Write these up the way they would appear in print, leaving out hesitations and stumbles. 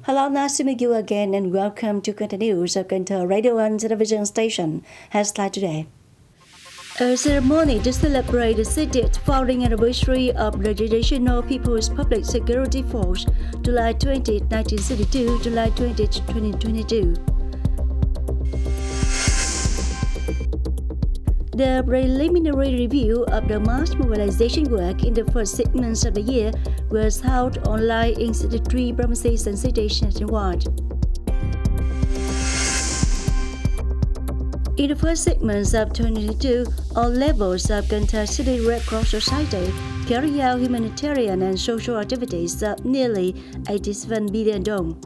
Hello, nice to meet you again and welcome to Kênh News of Cần Thơ Radio and Television Station. Headline today. A ceremony to celebrate the 60th founding anniversary of the Traditional People's Public Security Force, July 20, 1962, July 20, 2022. The preliminary review of the mass mobilization work in the first 6 months of the year was held online in 63 provinces and cities nationwide. In the first 6 months of 2022, all levels of Cần Thơ City Red Cross Society carry out humanitarian and social activities of nearly 87 billion dong.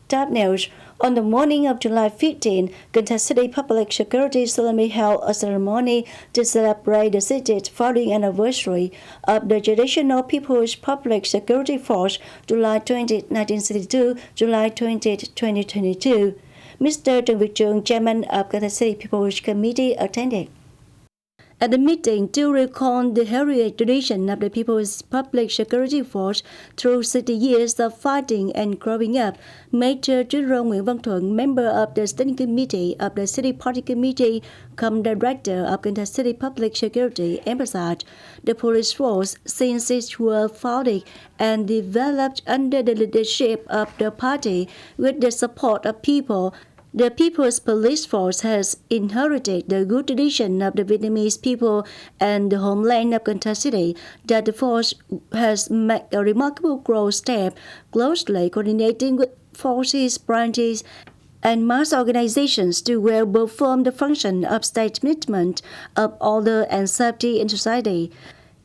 Top news. On the morning of July 15, Cần Thơ City Public Security solemnly held a ceremony to celebrate the 60th founding anniversary of the Traditional People's Public Security Force, July 20, 1962, July 20, 2022. Mr. Chương, Chairman of Cần Thơ City People's Committee, attended. At the meeting, to recall the heritage tradition of the People's Public Security Force through 60 years of fighting and growing up, Major General Nguyễn Văn Thuận, member of the Standing Committee of the City Party Committee, cum Director of Cần Thơ City Public Security, emphasized the police force, since it was founded and developed under the leadership of the party with the support of people. The People's Police Force has inherited the good tradition of the Vietnamese people and the homeland of Cần Thơ City, that the force has made a remarkable growth step, closely coordinating with forces, branches, and mass organizations to well perform the function of state management of order and safety in society,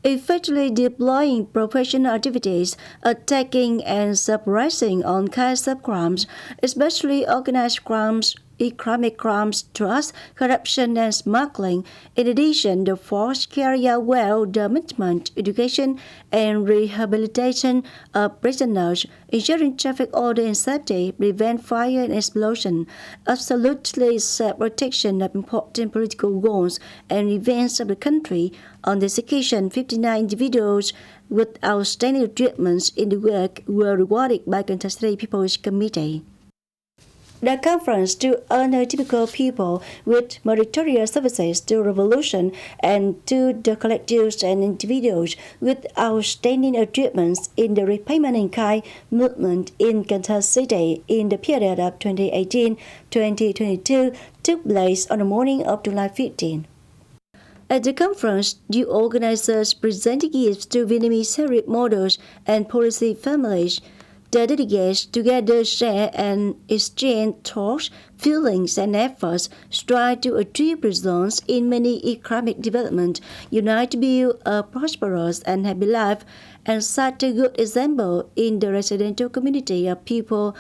effectively deploying professional activities, attacking and suppressing all kinds of crimes, especially organized crimes, economic crimes, drugs, corruption, and smuggling. In addition, the force carry out well the management, education, and rehabilitation of prisoners, ensuring traffic order and safety, prevent fire and explosion, absolutely self-protection of important political goals and events of the country. On this occasion, 59 individuals with outstanding achievements in the work were rewarded by Cần Thơ City People's Committee. The conference to honor typical people with meritorious services to revolution and to the collectives and individuals with outstanding achievements in the repayment in kind movement in Cần Thơ City in the period of 2018-2022 took place on the morning of July 15. At the conference, the organizers presented gifts to Vietnamese heritage models and policy families. The delegates together share and exchange thoughts, feelings, and efforts, strive to achieve results in many economic development, unite to build a prosperous and happy life, and set a good example in the residential community of people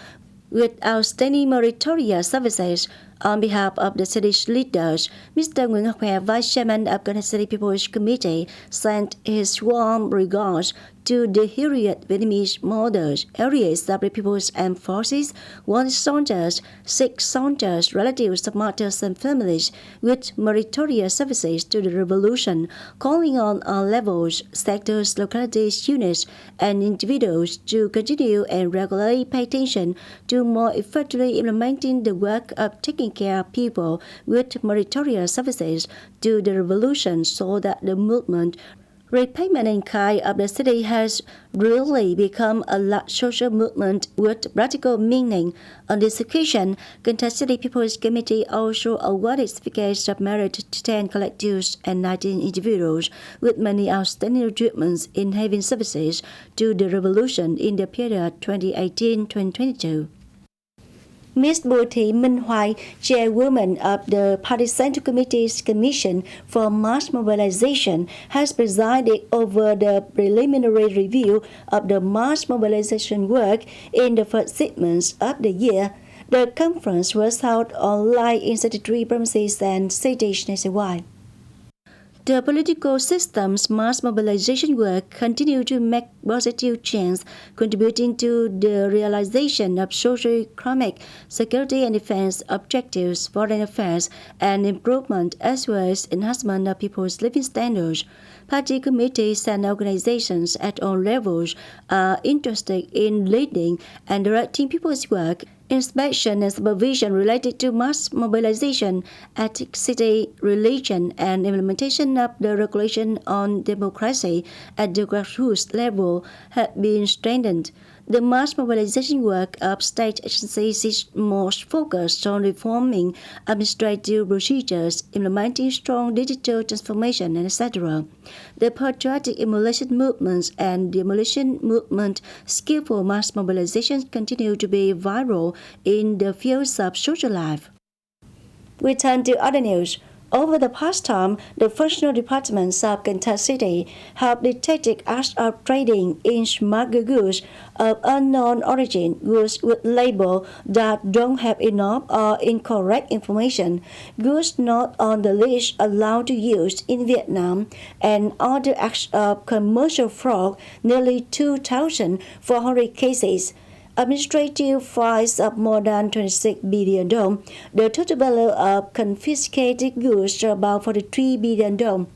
with outstanding meritorious services. On behalf of the city's leaders, Mr. Nguyễn Ngọc Hè, Vice Chairman of Cần Thơ City People's Committee, sent his warm regards to the heritage Vietnamese models, areas of the People's Armed Forces, wounded soldiers, sick soldiers, relatives of martyrs and families with meritorious services to the revolution, calling on all levels, sectors, localities, units, and individuals to continue and regularly pay attention to more effectively implementing the work of taking care of people with meritorious services to the revolution, so that the movement repayment in kind of the city has really become a large social movement with practical meaning. On this occasion, Cần Thơ City People's Committee also awarded certificates of merit to 10 collectives and 19 individuals with many outstanding achievements in having services to the revolution in the period 2018-2022. Ms. Bùi Thị Minh Hoài, Chairwoman of the Party Central Committee's Commission for Mass Mobilization, has presided over the preliminary review of the mass mobilization work in the first 6 months of the year. The conference was held online in 33 provinces and cities nationwide. The political system's mass mobilization work continued to make positive change, contributing to the realization of socio-economic, security and defense objectives, foreign affairs, and improvement as well as enhancement of people's living standards. Party committees and organizations at all levels are interested in leading and directing people's work. Inspection and supervision related to mass mobilization, ethnicity, religion, and implementation of the regulation on democracy at the grassroots level have been strengthened. The mass mobilization work of state agencies is most focused on reforming administrative procedures, implementing strong digital transformation, etc. The patriotic emulation movements and demolition movement skillful mass mobilization continue to be viral in the fields of social life. We turn to other news. Over the past time, the functional departments of Cần Thơ City have detected acts of trading in smuggled goods of unknown origin, goods with labels that don't have enough or incorrect information, goods not on the list allowed to use in Vietnam, and other acts of commercial fraud, nearly 2,400 cases. Administrative fines of more than 26 billion dong. The total value of confiscated goods are about 43 billion dong.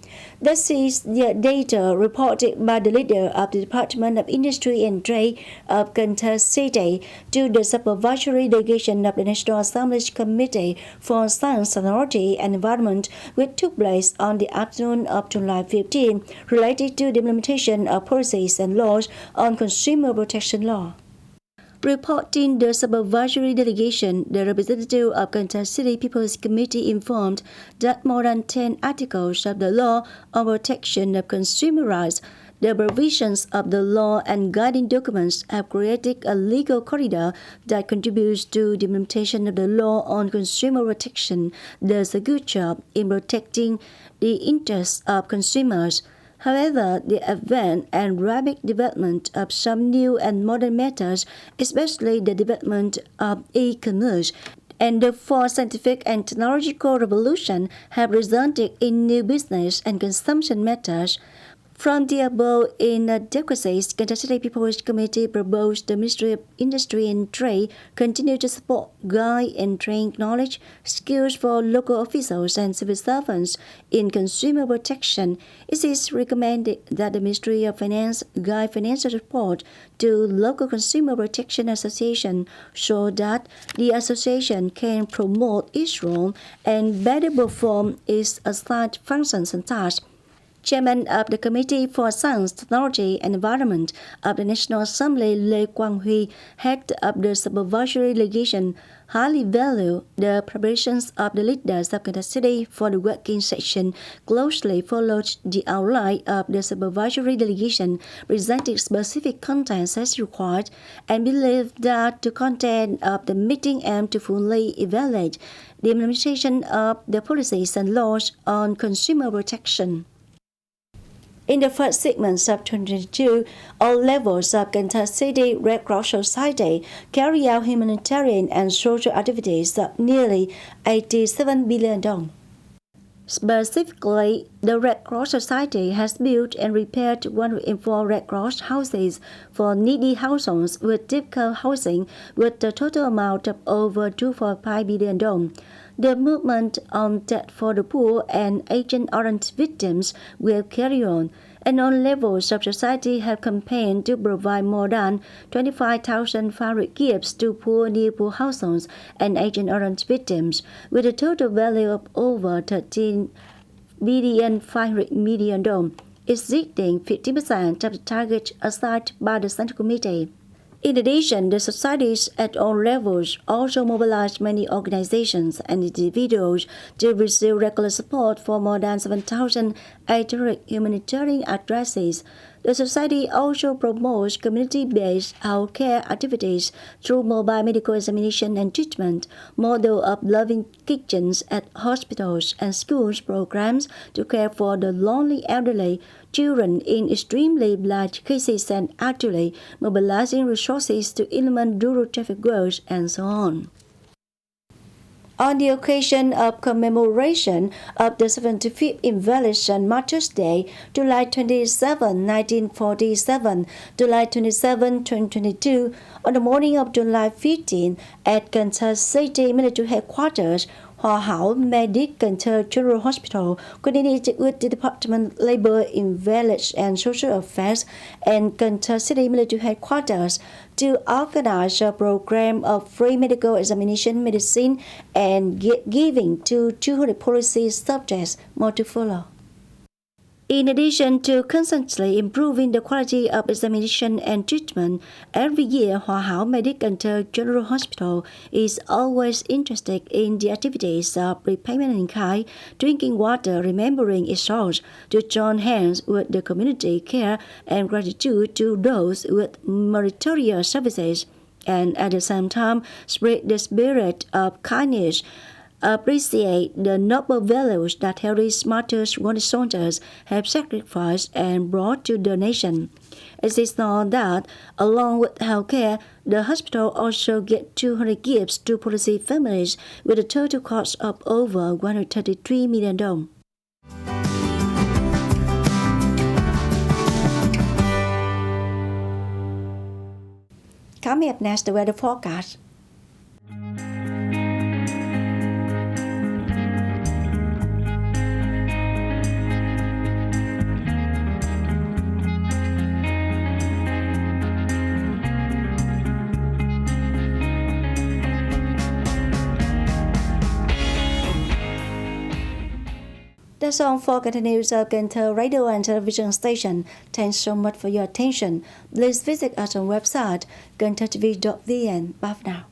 This is the data reported by the leader of the Department of Industry and Trade of Cần Thơ City to the supervisory delegation of the National Assembly's Committee for Science, Technology and Environment, which took place on the afternoon of July 15, related to the implementation of policies and laws on consumer protection law. Reporting the supervisory delegation, the representative of Cần Thơ City People's Committee informed that more than 10 articles of the law on protection of consumer rights, the provisions of the law and guiding documents have created a legal corridor that contributes to the implementation of the law on consumer protection, does a good job in protecting the interests of consumers. However, the advent and rapid development of some new and modern methods, especially the development of e-commerce, and the fourth scientific and technological revolution have resulted in new business and consumption methods. From the above inadequacies, Cần Thơ City People's Committee proposed the Ministry of Industry and Trade continue to support, guide and train knowledge, skills for local officials and civil servants in consumer protection. It is recommended that the Ministry of Finance guide financial support to local consumer protection association so that the association can promote its role and better perform its assigned functions and tasks. Chairman of the Committee for Science, Technology and Environment of the National Assembly, Lê Quang Huy, head of the supervisory delegation, highly value the preparations of the leaders of Cần Thơ City for the working session, closely followed the outline of the supervisory delegation, presented specific contents as required, and believed that the content of the meeting aimed to fully evaluate the implementation of the policies and laws on consumer protection. In the first 6 months of 2022, all levels of Cần Thơ City Red Cross Society carry out humanitarian and social activities of nearly 87 billion dong. Specifically, the Red Cross Society has built and repaired 104 Red Cross houses for needy households with difficult housing with a total amount of over 2.5 billion dong. The movement on debt for the poor and Agent Orange victims will carry on, and all levels of society have campaigned to provide more than 25,500 gifts to poor near poor households and Agent Orange victims, with a total value of over 13,500 million dong, exceeding 50% of the target assigned by the Central Committee. In addition, the societies at all levels also mobilized many organizations and individuals to receive regular support for more than 7,800 humanitarian addresses. The society also promotes community-based healthcare activities through mobile medical examination and treatment, model of loving kitchens at hospitals and schools programs to care for the lonely elderly, children in extremely large cases, and actually mobilizing resources to implement rural traffic growth and so on. On the occasion of commemoration of the 75th Invalid St. Martyrs Day, July 27, 1947, July 27, 2022, on the morning of July 15, at Cần Thơ City Military Headquarters, Hòa Hảo Medic Cần Thơ General Hospital coordinated with the Department of Labor in Village and Social Affairs and Cần Thơ City Military Headquarters to organize a program of free medical examination medicine and giving to 200 policy subjects more to follow. In addition to constantly improving the quality of examination and treatment, every year Hòa Hảo Medic Cần Thơ General Hospital is always interested in the activities of repayment in kind, drinking water, remembering its source, to join hands with the community care and gratitude to those with meritorious services, and at the same time spread the spirit of kindness. Appreciate the noble values that Harry's martyrs wounded soldiers have sacrificed and brought to the nation. It is known that, along with healthcare, the hospital also gets 200 gifts to policy families with a total cost of over 133 million đồng. Coming up next, the weather forecast. That's all for the news of Cần Thơ radio and television station. Thanks so much for your attention. Please visit us on website kenthtv.vn. Bye for now.